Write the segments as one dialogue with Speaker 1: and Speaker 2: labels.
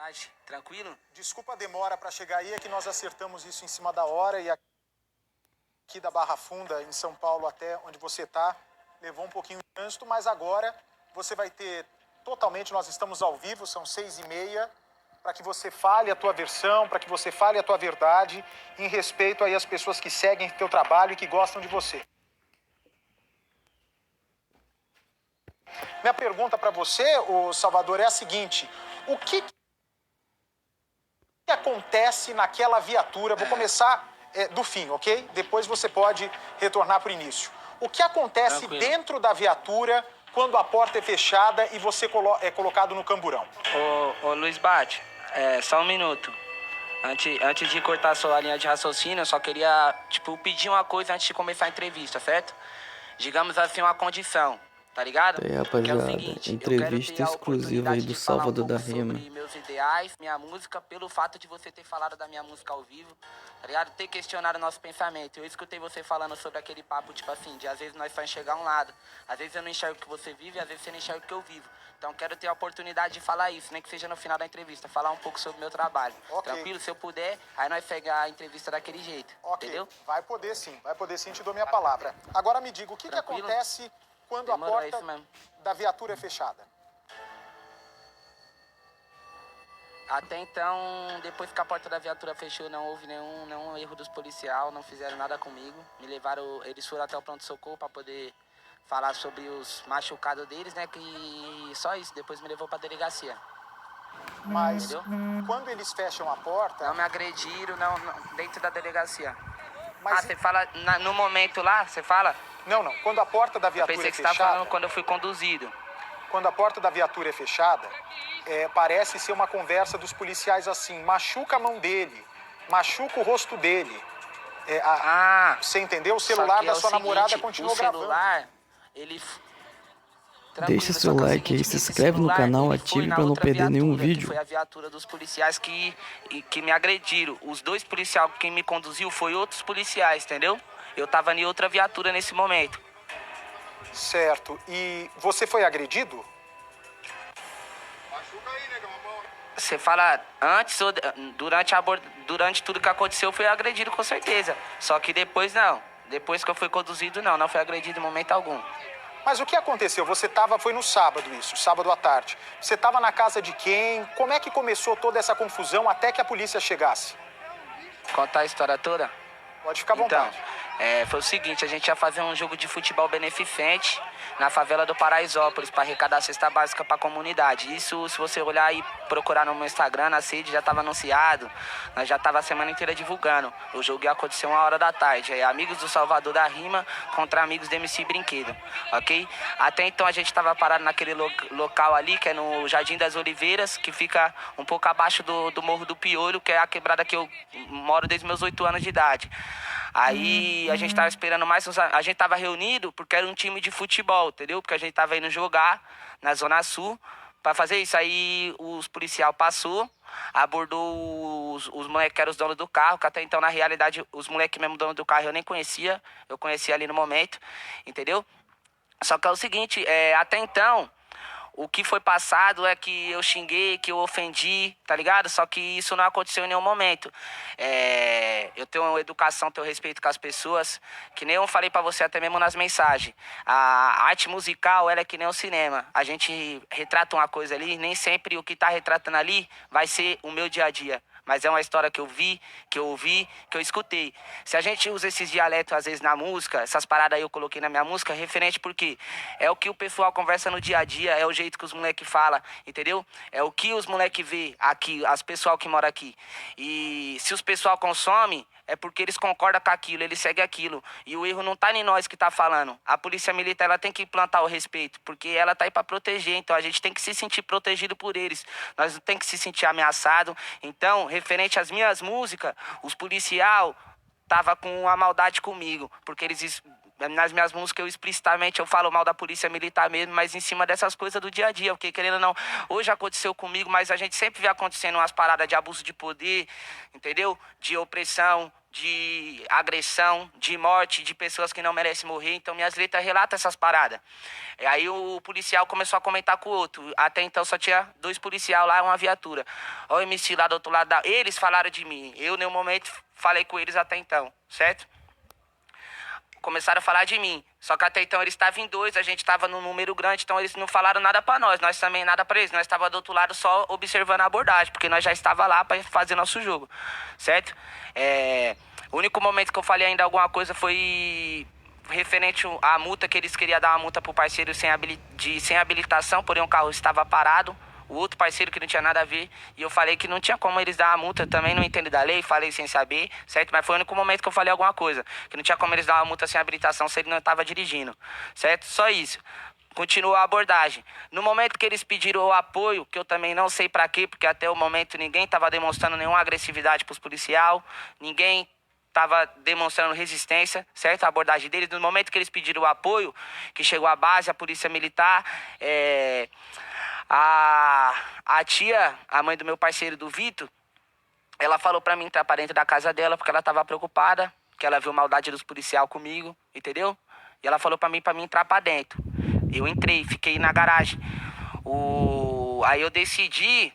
Speaker 1: tarde, tranquilo?
Speaker 2: Desculpa a demora para chegar aí, é que nós acertamos isso em cima da hora e aqui da Barra Funda, em São Paulo, até onde você está, levou um pouquinho de trânsito, mas agora você vai ter totalmente, nós estamos ao vivo, são 6h30, para que você fale a tua versão, para que você fale a tua verdade, em respeito aí às pessoas que seguem teu trabalho e que gostam de você. Minha pergunta para você, ô Salvador, é a seguinte: o que acontece naquela viatura? Vou começar do fim, ok? Depois você pode retornar para o início. O que acontece dentro da viatura quando a porta é fechada e você é colocado no camburão?
Speaker 1: Ô Luiz Bate, só um minuto. Antes de cortar a sua linha de raciocínio, eu só queria, pedir uma coisa antes de começar a entrevista, certo? Digamos assim, uma condição, tá ligado?
Speaker 3: E aí, rapaziada,
Speaker 1: Que é o seguinte,
Speaker 3: entrevista exclusiva aí do Salvador da Rima.
Speaker 1: Sobre meus ideais, minha música, pelo fato de você ter falado da minha música ao vivo, tá ligado? Ter questionado o nosso pensamento. Eu escutei você falando sobre aquele papo, de às vezes nós só enxergar um lado. Às vezes eu não enxergo o que você vive, às vezes você não enxerga o que eu vivo. Então quero ter a oportunidade de falar isso, nem que seja no final da entrevista, falar um pouco sobre o meu trabalho.
Speaker 2: Okay.
Speaker 1: Tranquilo? Se eu puder, aí nós pegamos a entrevista daquele jeito, entendeu?
Speaker 2: Vai poder sim, te dou minha palavra. Agora me diga, o que acontece quando a porta da viatura é fechada?
Speaker 1: Até então, depois que a porta da viatura fechou, não houve nenhum erro dos policiais, não fizeram nada comigo. Me levaram, eles foram até o pronto-socorro para poder falar sobre os machucados deles, né? Que só isso, depois me levou pra delegacia.
Speaker 2: Mas
Speaker 1: entendeu?
Speaker 2: Quando eles fecham a porta...
Speaker 1: Não me agrediram, não dentro da delegacia.
Speaker 2: Mas...
Speaker 1: você fala no momento lá, você fala?
Speaker 2: Não, quando a porta da viatura é fechada...
Speaker 1: Eu pensei que você estava falando quando eu fui conduzido.
Speaker 2: Quando a porta da viatura é fechada, parece ser uma conversa dos policiais assim: machuca a mão dele, machuca o rosto dele. Você entendeu? O celular da sua namorada continuou gravando.
Speaker 1: O celular, ele...
Speaker 3: Deixa seu like aí, se inscreve no canal, ative para não perder nenhum vídeo.
Speaker 1: Foi a viatura dos policiais que me agrediram. Os dois policiais que me conduziu foi outros policiais, entendeu? Eu tava em outra viatura nesse momento.
Speaker 2: Certo. E você foi agredido?
Speaker 1: Você fala antes ou durante tudo que aconteceu, eu fui agredido com certeza. Só que depois não. Depois que eu fui conduzido, não fui agredido em momento algum.
Speaker 2: Mas o que aconteceu? Foi no sábado isso, sábado à tarde. Você estava na casa de quem? Como é que começou toda essa confusão até que a polícia chegasse?
Speaker 1: Contar a história toda?
Speaker 2: Pode ficar à vontade.
Speaker 1: Foi o seguinte, a gente ia fazer um jogo de futebol beneficente na favela do Paraisópolis para arrecadar a cesta básica para a comunidade. Isso, se você olhar e procurar no meu Instagram, na sede já estava anunciado, nós já estava a semana inteira divulgando. O jogo ia acontecer 1h da tarde, amigos do Salvador da Rima contra amigos do MC Brinquedo, ok? Até então a gente estava parado naquele local ali, que é no Jardim das Oliveiras, que fica um pouco abaixo do Morro do Piolho, que é a quebrada que eu moro desde meus 8 anos de idade. Aí a gente tava esperando mais a gente tava reunido porque era um time de futebol, entendeu? Porque a gente tava indo jogar na Zona Sul pra fazer isso. Aí os policiais passou, abordou os moleques que eram os donos do carro, que até então, na realidade, os moleques mesmo donos do carro eu nem conhecia. Eu conhecia ali no momento, entendeu? Só que é o seguinte, até então... O que foi passado é que eu xinguei, que eu ofendi, tá ligado? Só que isso não aconteceu em nenhum momento. Eu tenho educação, tenho respeito com as pessoas, que nem eu falei pra você até mesmo nas mensagens. A arte musical, ela é que nem o cinema. A gente retrata uma coisa ali, nem sempre o que tá retratando ali vai ser o meu dia a dia. Mas é uma história que eu vi, que eu ouvi, que eu escutei. Se a gente usa esses dialetos, às vezes, na música, essas paradas aí eu coloquei na minha música, referente porque é o que o pessoal conversa no dia a dia, é o jeito que os moleques falam, entendeu? É o que os moleques vê aqui, as pessoal que mora aqui. E se os pessoal consomem, é porque eles concordam com aquilo, eles seguem aquilo. E o erro não tá em nós que tá falando. A polícia militar, ela tem que implantar o respeito, porque ela tá aí pra proteger. Então a gente tem que se sentir protegido por eles. Nós não tem que se sentir ameaçado. Então, referente às minhas músicas, os policial tava com a maldade comigo, porque eles... Nas minhas músicas, explicitamente, eu falo mal da polícia militar mesmo, mas em cima dessas coisas do dia a dia, porque querendo ou não, hoje aconteceu comigo, mas a gente sempre vê acontecendo umas paradas de abuso de poder, entendeu? De opressão, de agressão, de morte, de pessoas que não merecem morrer. Então minhas letras relatam essas paradas. E aí o policial começou a comentar com o outro. Até então só tinha 2 policiais lá e uma viatura. Ó, o MC lá do outro lado. Eles falaram de mim. Eu, em nenhum momento, falei com eles até então, certo? Começaram a falar de mim. Só que até então eles estavam em 2, a gente estava num número grande, então eles não falaram nada pra nós. Nós também nada pra eles. Nós estávamos do outro lado só observando a abordagem, porque nós já estava lá pra fazer nosso jogo, certo? O único momento que eu falei ainda alguma coisa foi referente à multa, que eles queriam dar uma multa pro parceiro sem habilitação, porém o carro estava parado. O outro parceiro que não tinha nada a ver, e eu falei que não tinha como eles dar a multa, também não entendo da lei, falei sem saber, certo? Mas foi o único momento que eu falei alguma coisa, que não tinha como eles dar uma multa sem habilitação se ele não estava dirigindo, certo? Só isso. Continuou a abordagem. No momento que eles pediram o apoio, que eu também não sei pra quê, porque até o momento ninguém estava demonstrando nenhuma agressividade pros policial, ninguém estava demonstrando resistência, certo? A abordagem deles. No momento que eles pediram o apoio, que chegou a base, a polícia militar, a tia, a mãe do meu parceiro, do Vitor, ela falou pra mim entrar pra dentro da casa dela porque ela tava preocupada, que ela viu maldade dos policiais comigo, entendeu? E ela falou pra mim entrar pra dentro. Eu entrei, fiquei na garagem. Aí eu decidi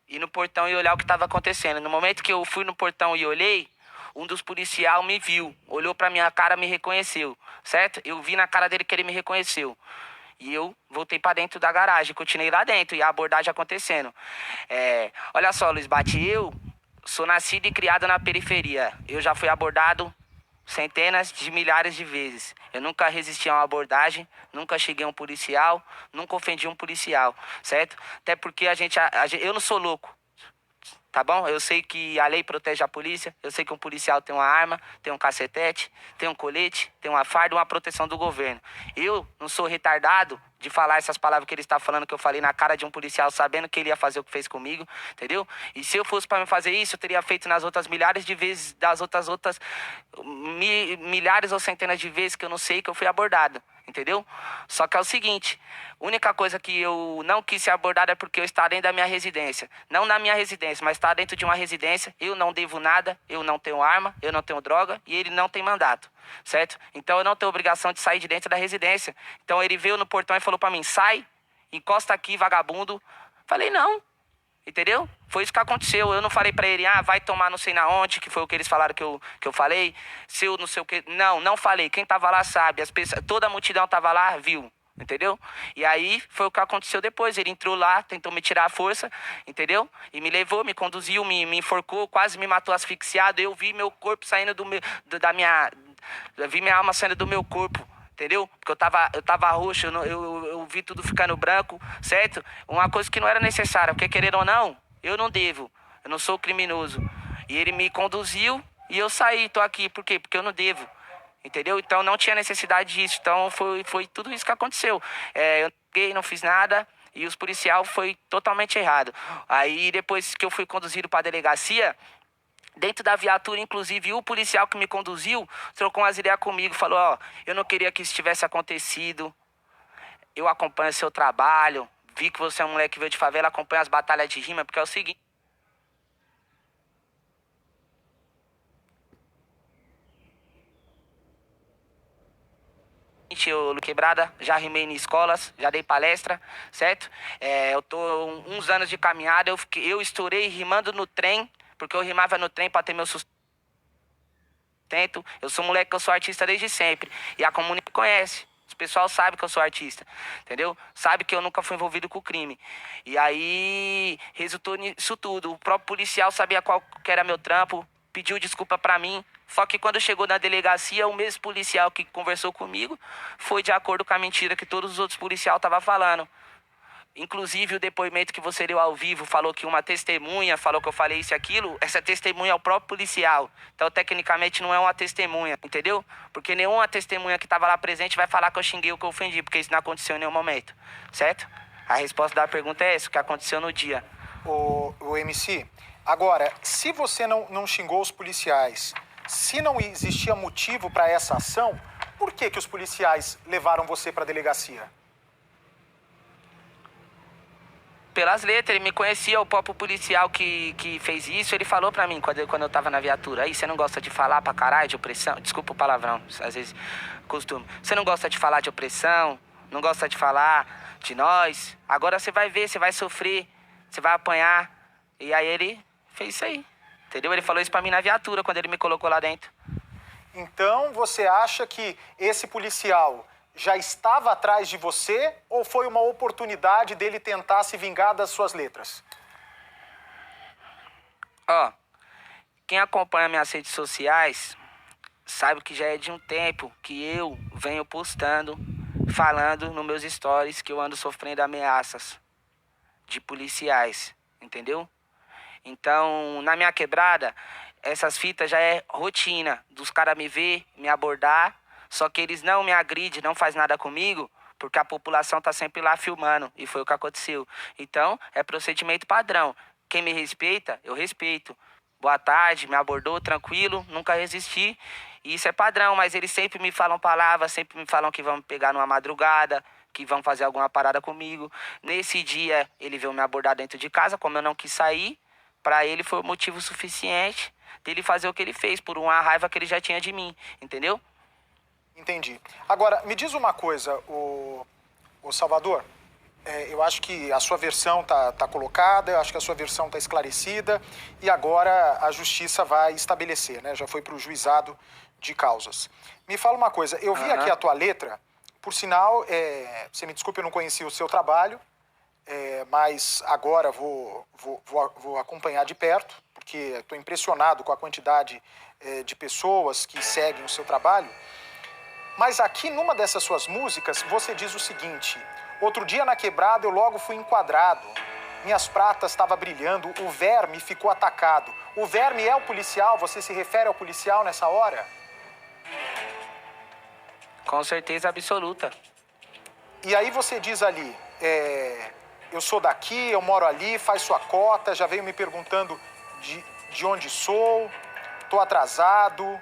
Speaker 1: ir no portão e olhar o que tava acontecendo. No momento que eu fui no portão e olhei, um dos policiais me viu, olhou pra minha cara, me reconheceu, certo? Eu vi na cara dele que ele me reconheceu. E eu voltei pra dentro da garagem, continuei lá dentro e a abordagem acontecendo. Olha só, Luiz Bate, eu sou nascido e criado na periferia. Eu já fui abordado centenas de milhares de vezes. Eu nunca resisti a uma abordagem, nunca cheguei a um policial, nunca ofendi um policial, certo? Até porque eu não sou louco. Tá bom? Eu sei que a lei protege a polícia, eu sei que um policial tem uma arma, tem um cacetete, tem um colete, tem uma farda, uma proteção do governo. Eu não sou retardado de falar essas palavras que ele está falando, que eu falei na cara de um policial, sabendo que ele ia fazer o que fez comigo, entendeu? E se eu fosse para me fazer isso, eu teria feito nas outras milhares de vezes, das outras milhares ou centenas de vezes que eu não sei que eu fui abordado, entendeu? Só que é o seguinte, a única coisa que eu não quis ser abordado é porque eu estava dentro da minha residência. Não na minha residência, mas estava dentro de uma residência. Eu não devo nada, eu não tenho arma, eu não tenho droga e ele não tem mandato, certo? Então eu não tenho obrigação de sair de dentro da residência. Então ele veio no portão e falou pra mim, sai, encosta aqui, vagabundo. Falei, não, entendeu? Foi isso que aconteceu. Eu não falei pra ele, vai tomar não sei na onde, que foi o que eles falaram que eu falei. Se eu não sei o que... Não falei. Quem tava lá sabe. Toda a multidão tava lá, viu. Entendeu? E aí foi o que aconteceu depois. Ele entrou lá, tentou me tirar a força, entendeu? E me levou, me conduziu, me enforcou, quase me matou asfixiado. Eu vi meu corpo saindo eu vi minha alma saindo do meu corpo, entendeu? Porque eu tava roxo, eu vi tudo ficando branco, certo? Uma coisa que não era necessária, porque querendo ou não, eu não devo, eu não sou criminoso. E ele me conduziu e eu saí, tô aqui, por quê? Porque eu não devo. Entendeu? Então não tinha necessidade disso. Então foi tudo isso que aconteceu. Eu não fiz nada e os policiais foi totalmente errado. Aí depois que eu fui conduzido para a delegacia, dentro da viatura, inclusive, o policial que me conduziu trocou umas ideias comigo. Falou, eu não queria que isso tivesse acontecido. Eu acompanho seu trabalho. Vi que você é um moleque que veio de favela, acompanha as batalhas de rima, porque é o seguinte. Eu quebrada, já rimei em escolas, já dei palestra, certo? Eu tô uns anos de caminhada, eu estourei rimando no trem, porque eu rimava no trem para ter meu sustento. Eu sou moleque, eu sou artista desde sempre, e a comunidade me conhece. O pessoal sabe que eu sou artista, entendeu? Sabe que eu nunca fui envolvido com crime. E aí resultou nisso tudo. O próprio policial sabia qual que era meu trampo, pediu desculpa pra mim. Só que quando chegou na delegacia, o mesmo policial que conversou comigo foi de acordo com a mentira que todos os outros policiais estavam falando. Inclusive o depoimento que você deu ao vivo falou que uma testemunha falou que eu falei isso e aquilo. Essa testemunha é o próprio policial. Então tecnicamente não é uma testemunha, entendeu? Porque nenhuma testemunha que estava lá presente vai falar que eu xinguei ou que eu ofendi, porque isso não aconteceu em nenhum momento, certo? A resposta da pergunta é essa, o que aconteceu no dia.
Speaker 2: O MC, agora, se você não xingou os policiais, se não existia motivo para essa ação, por que os policiais levaram você para a delegacia?
Speaker 1: Pelas letras, ele me conhecia, o próprio policial que fez isso, ele falou pra mim quando eu tava na viatura. Aí, você não gosta de falar pra caralho de opressão? Desculpa o palavrão, às vezes costumo. Você não gosta de falar de opressão? Não gosta de falar de nós? Agora você vai ver, você vai sofrer, você vai apanhar. E aí ele fez isso aí, entendeu? Ele falou isso pra mim na viatura, quando ele me colocou lá dentro.
Speaker 2: Então, você acha que esse policial já estava atrás de você ou foi uma oportunidade dele tentar se vingar das suas letras?
Speaker 1: Ó, quem acompanha minhas redes sociais sabe que já é de um tempo que eu venho postando, falando nos meus stories que eu ando sofrendo ameaças de policiais, entendeu? Então, na minha quebrada, essas fitas já é rotina dos caras me ver, me abordar, só que eles não me agridem, não faz nada comigo, porque a população tá sempre lá filmando, e foi o que aconteceu. Então, é procedimento padrão. Quem me respeita, eu respeito. Boa tarde, me abordou, tranquilo, nunca resisti. E isso é padrão, mas eles sempre me falam palavras, sempre me falam que vão me pegar numa madrugada, que vão fazer alguma parada comigo. Nesse dia, ele veio me abordar dentro de casa, como eu não quis sair, pra ele foi o motivo suficiente dele fazer o que ele fez, por uma raiva que ele já tinha de mim, entendeu?
Speaker 2: Entendi. Agora, me diz uma coisa, o Salvador. Eu acho que a sua versão tá colocada, eu acho que a sua versão tá esclarecida e agora a justiça vai estabelecer, né? Já foi para o juizado de causas. Me fala uma coisa, eu vi aqui a tua letra, por sinal, você me desculpe, eu não conhecia o seu trabalho, mas agora vou acompanhar de perto, porque estou impressionado com a quantidade de pessoas que seguem o seu trabalho. Mas aqui numa dessas suas músicas, você diz o seguinte: outro dia na quebrada eu logo fui enquadrado, minhas pratas estavam brilhando, o verme ficou atacado. O verme é o policial? Você se refere ao policial nessa hora?
Speaker 1: Com certeza absoluta.
Speaker 2: E aí você diz ali, eu sou daqui, eu moro ali, faz sua cota, já veio me perguntando de onde sou, tô atrasado,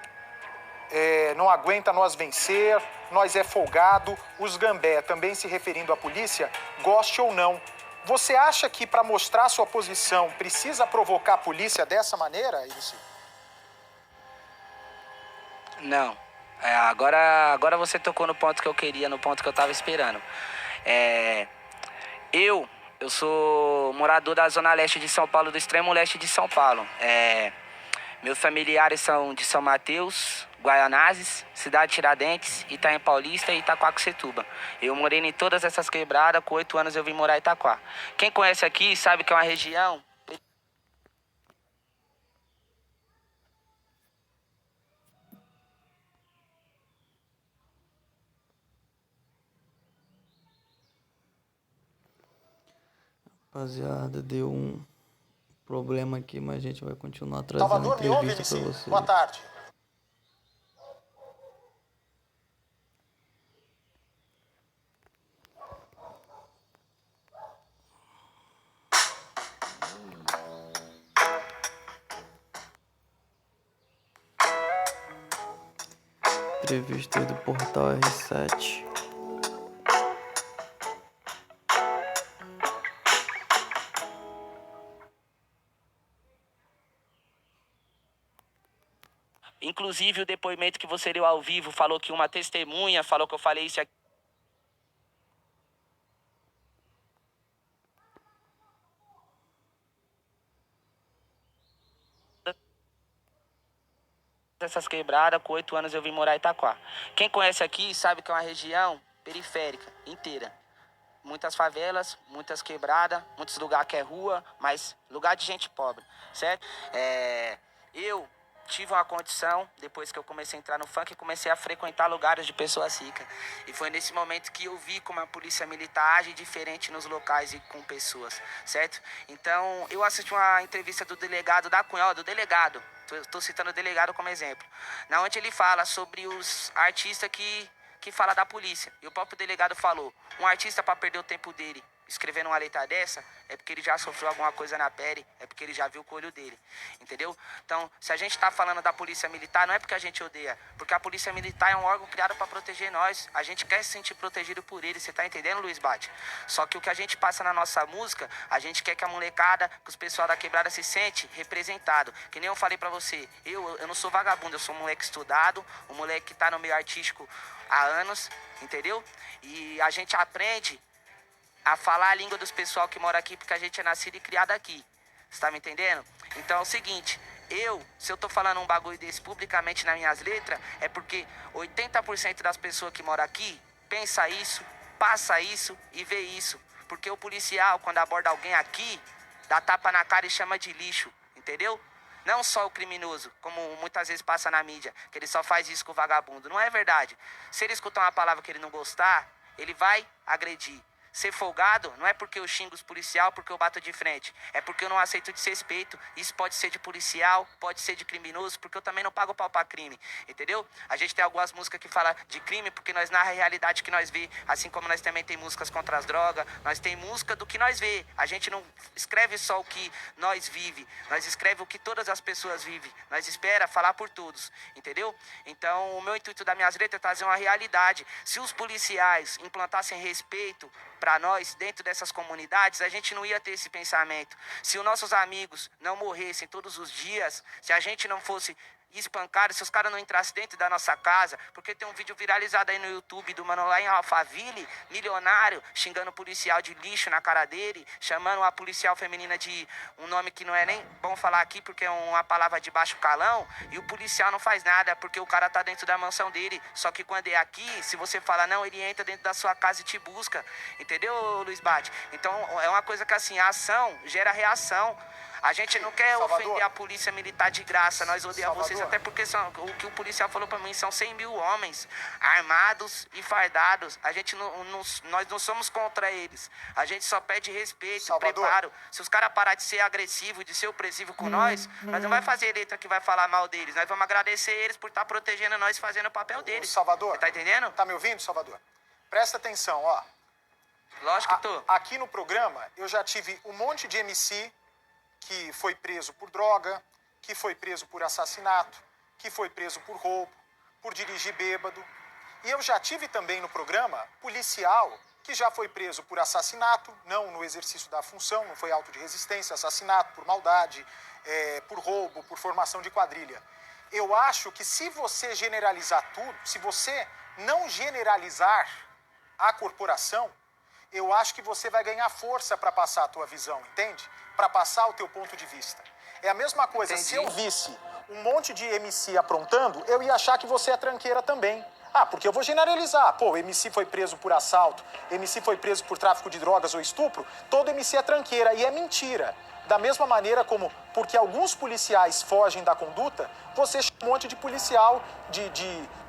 Speaker 2: não aguenta nós vencer, nós é folgado, os gambé, também se referindo à polícia, goste ou não. Você acha que para mostrar sua posição precisa provocar a polícia dessa maneira, Irici?
Speaker 1: Não. Agora você tocou no ponto que eu queria, no ponto que eu tava esperando. Eu sou morador da zona leste de São Paulo, do extremo leste de São Paulo. Meus familiares são de São Mateus, Guaianazes, Cidade Tiradentes, Itaim Paulista e Itaquaquecetuba. Eu morei em todas essas quebradas, com 8 anos eu vim morar em Itaquá. Quem conhece aqui sabe que é uma região...
Speaker 3: Rapaziada, deu um problema aqui, mas a gente vai continuar trazendo
Speaker 2: Salvador, me ouve,
Speaker 3: entrevista pra
Speaker 2: Irici?
Speaker 3: vocês.
Speaker 2: Boa tarde.
Speaker 3: Entrevista aí do Portal R7.
Speaker 1: Inclusive, o depoimento que você deu ao vivo falou que uma testemunha falou que eu falei isso aqui. Essas quebradas, com 8 anos eu vim morar em Itaquá. Quem conhece aqui sabe que é uma região periférica inteira. Muitas favelas, muitas quebradas, muitos lugares que é rua, mas lugar de gente pobre, certo? Eu tive uma condição, depois que eu comecei a entrar no funk, comecei a frequentar lugares de pessoas ricas. E foi nesse momento que eu vi como a polícia militar age diferente nos locais e com pessoas, certo? Então, eu assisti uma entrevista do delegado da Cunha, do delegado, tô citando o delegado como exemplo, na onde ele fala sobre os artistas que fala da polícia. E o próprio delegado falou, um artista para perder o tempo dele escrevendo uma letra dessa, é porque ele já sofreu alguma coisa na pele, é porque ele já viu com o olho dele, entendeu? Então, se a gente tá falando da polícia militar, não é porque a gente odeia, porque a polícia militar é um órgão criado para proteger nós, a gente quer se sentir protegido por ele, você tá entendendo, Luiz Bate? Só que o que a gente passa na nossa música, a gente quer que a molecada, que os pessoal da quebrada se sente representado, que nem eu falei pra você, eu não sou vagabundo, eu sou um moleque estudado, um moleque que tá no meio artístico há anos, entendeu? E a gente aprende a falar a língua dos pessoal que mora aqui porque a gente é nascido e criado aqui. Você tá me entendendo? Então é o seguinte, se eu tô falando um bagulho desse publicamente nas minhas letras, é porque 80% das pessoas que moram aqui pensa isso, passa isso e vê isso. Porque o policial, quando aborda alguém aqui, dá tapa na cara e chama de lixo, entendeu? Não só o criminoso, como muitas vezes passa na mídia, que ele só faz isso com o vagabundo. Não é verdade. Se ele escutar uma palavra que ele não gostar, ele vai agredir. Ser folgado não é porque eu xingo os policial, porque eu bato de frente. É porque eu não aceito desrespeito. Isso pode ser de policial, pode ser de criminoso, porque eu também não pago pau pra crime. Entendeu? A gente tem algumas músicas que falam de crime porque nós narra a realidade que nós vê. Assim como nós também tem músicas contra as drogas. Nós tem música do que nós vê. A gente não escreve só o que nós vive. Nós escreve o que todas as pessoas vivem. Nós espera falar por todos. Entendeu? Então o meu intuito das minhas letras é trazer uma realidade. Se os policiais implantassem respeito para nós, dentro dessas comunidades, a gente não ia ter esse pensamento. Se os nossos amigos não morressem todos os dias, se a gente não fosse espancado, se os caras não entrassem dentro da nossa casa, porque tem um vídeo viralizado aí no YouTube do mano lá em Alphaville, milionário, xingando o policial de lixo na cara dele, chamando a policial feminina de um nome que não é nem bom falar aqui, porque é uma palavra de baixo calão, e o policial não faz nada, porque o cara tá dentro da mansão dele, só que quando é aqui, se você fala não, ele entra dentro da sua casa e te busca, entendeu, Luiz Bate? Então, é uma coisa que assim, a ação gera reação. A gente não quer ofender a polícia militar de graça, nós odiamos vocês, até porque o que o policial falou pra mim são 100 mil homens armados e fardados. A gente nós não somos contra eles, a gente só pede respeito, preparo. Se os caras parar de ser agressivos, de ser opressivo com nós não vai fazer letra que vai falar mal deles, nós vamos agradecer eles por estar protegendo nós, fazendo o papel deles.
Speaker 2: Salvador,
Speaker 1: você tá entendendo?
Speaker 2: Tá me ouvindo, Salvador? Presta atenção, ó.
Speaker 1: Lógico que tô.
Speaker 2: Aqui no programa, eu já tive um monte de MC que foi preso por droga, que foi preso por assassinato, que foi preso por roubo, por dirigir bêbado. E eu já tive também no programa policial que já foi preso por assassinato, não no exercício da função, não foi auto de resistência, assassinato por maldade, por roubo, por formação de quadrilha. Eu acho que se você generalizar tudo, se você não generalizar a corporação, eu acho que você vai ganhar força para passar a tua visão, entende? Para passar o teu ponto de vista. É a mesma coisa,
Speaker 1: Entendi.
Speaker 2: Se eu visse um monte de MC aprontando, eu ia achar que você é tranqueira também. Ah, porque eu vou generalizar. Pô, o MC foi preso por assalto, MC foi preso por tráfico de drogas ou estupro, todo MC é tranqueira. E é mentira. Da mesma maneira como, porque alguns policiais fogem da conduta, você chama um monte de policial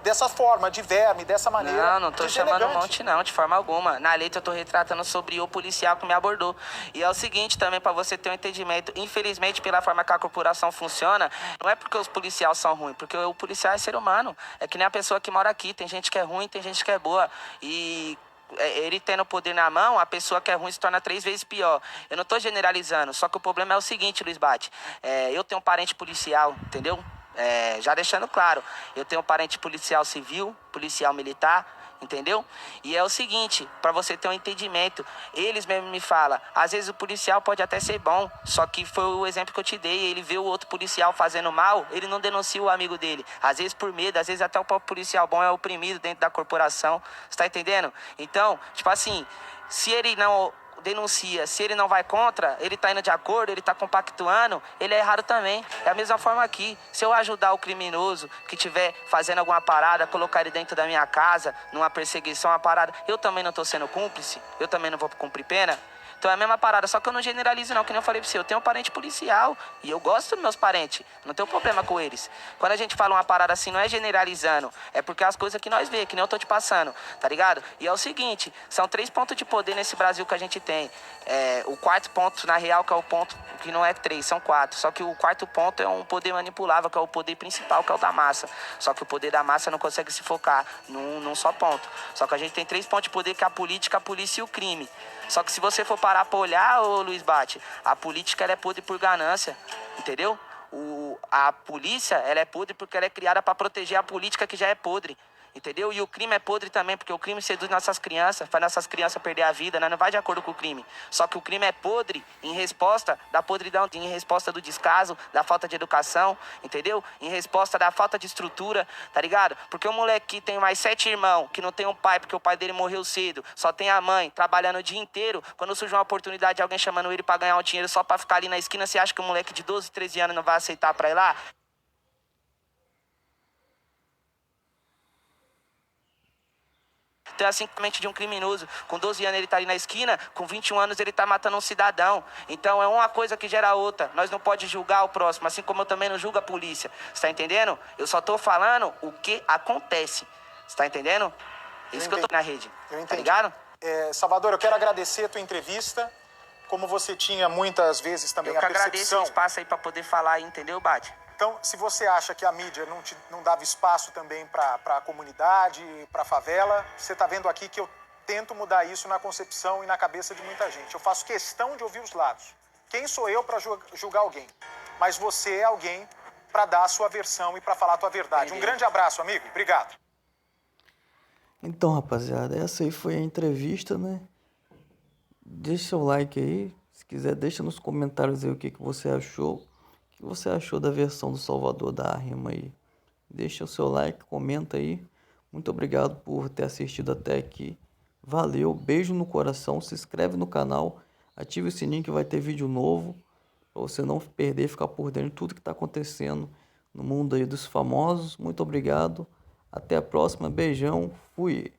Speaker 2: dessa forma, de verme, dessa maneira.
Speaker 1: Não tô chamando um monte não, de forma alguma. Na letra eu tô retratando sobre o policial que me abordou. E é o seguinte também, pra você ter um entendimento, infelizmente pela forma que a corporação funciona, não é porque os policiais são ruins, porque o policial é ser humano. É que nem a pessoa que mora aqui, tem gente que é ruim, tem gente que é boa. E ele tendo poder na mão, a pessoa que é ruim se torna 3 vezes pior. Eu não tô generalizando, só que o problema é o seguinte, Luiz Bate. Eu tenho um parente policial, entendeu? Já deixando claro, eu tenho um parente policial civil, policial militar, entendeu? E é o seguinte, pra você ter um entendimento, eles mesmo me falam, às vezes o policial pode até ser bom, só que foi o exemplo que eu te dei, ele vê o outro policial fazendo mal, ele não denuncia o amigo dele, às vezes por medo, às vezes até o próprio policial bom é oprimido dentro da corporação, você tá entendendo? Então, tipo assim, se ele não denuncia, se ele não vai contra, ele tá indo de acordo, ele tá compactuando, ele é errado também. É a mesma forma aqui. Se eu ajudar o criminoso que estiver fazendo alguma parada, colocar ele dentro da minha casa, numa perseguição, uma parada, eu também não tô sendo cúmplice, eu também não vou cumprir pena. Então é a mesma parada, só que eu não generalizo não, que nem eu falei pra você, eu tenho um parente policial e eu gosto dos meus parentes, não tenho problema com eles. Quando a gente fala uma parada assim, não é generalizando, é porque é as coisas que nós vê, que nem eu tô te passando, tá ligado? E é o seguinte, são 3 pontos de poder nesse Brasil que a gente tem. O 4º ponto, na real, que é o ponto que não é 3, são 4. Só que o 4º ponto é um poder manipulável, que é o poder principal, que é o da massa. Só que o poder da massa não consegue se focar num só ponto. Só que a gente tem 3 pontos de poder, que é a política, a polícia e o crime. Só que se você for parar pra olhar, ô Luiz Bate, a política ela é podre por ganância, entendeu? A polícia ela é podre porque ela é criada pra proteger a política que já é podre. Entendeu? E o crime é podre também, porque o crime seduz nossas crianças, faz nossas crianças perder a vida, né? Não vai de acordo com o crime. Só que o crime é podre em resposta da podridão, em resposta do descaso, da falta de educação, entendeu? Em resposta da falta de estrutura, tá ligado? Porque o moleque que tem mais 7 irmãos, que não tem um pai porque o pai dele morreu cedo, só tem a mãe trabalhando o dia inteiro, quando surge uma oportunidade de alguém chamando ele pra ganhar um dinheiro só pra ficar ali na esquina, você acha que o moleque de 12, 13 anos não vai aceitar pra ir lá? Então é assim com a mente de um criminoso. Com 12 anos ele tá ali na esquina, com 21 anos ele tá matando um cidadão. Então é uma coisa que gera outra. Nós não podemos julgar o próximo, assim como eu também não julgo a polícia. Você tá entendendo? Eu só tô falando o que acontece. Você tá entendendo? Isso que eu tô na rede.
Speaker 2: Eu entendi.
Speaker 1: Tá ligado?
Speaker 2: Salvador, eu quero agradecer a tua entrevista. Como você tinha muitas vezes também
Speaker 1: Eu que
Speaker 2: a
Speaker 1: agradeço
Speaker 2: percepção...
Speaker 1: o espaço aí pra poder falar aí, entendeu, Bate?
Speaker 2: Então, se você acha que a mídia não dava espaço também para a comunidade, para a favela, você está vendo aqui que eu tento mudar isso na concepção e na cabeça de muita gente. Eu faço questão de ouvir os lados. Quem sou eu para julgar alguém? Mas você é alguém para dar a sua versão e para falar a tua verdade.
Speaker 1: Entendi.
Speaker 2: Um grande abraço, amigo. Obrigado.
Speaker 3: Então, rapaziada, essa aí foi a entrevista, né? Deixa seu like aí. Se quiser, deixa nos comentários aí o que você achou. O que você achou da versão do Salvador da rima aí. Deixa o seu like, comenta aí. Muito obrigado por ter assistido até aqui. Valeu, beijo no coração. Se inscreve no canal. Ative o sininho que vai ter vídeo novo. Pra você não perder, ficar por dentro de tudo que tá acontecendo no mundo aí dos famosos. Muito obrigado. Até a próxima. Beijão. Fui.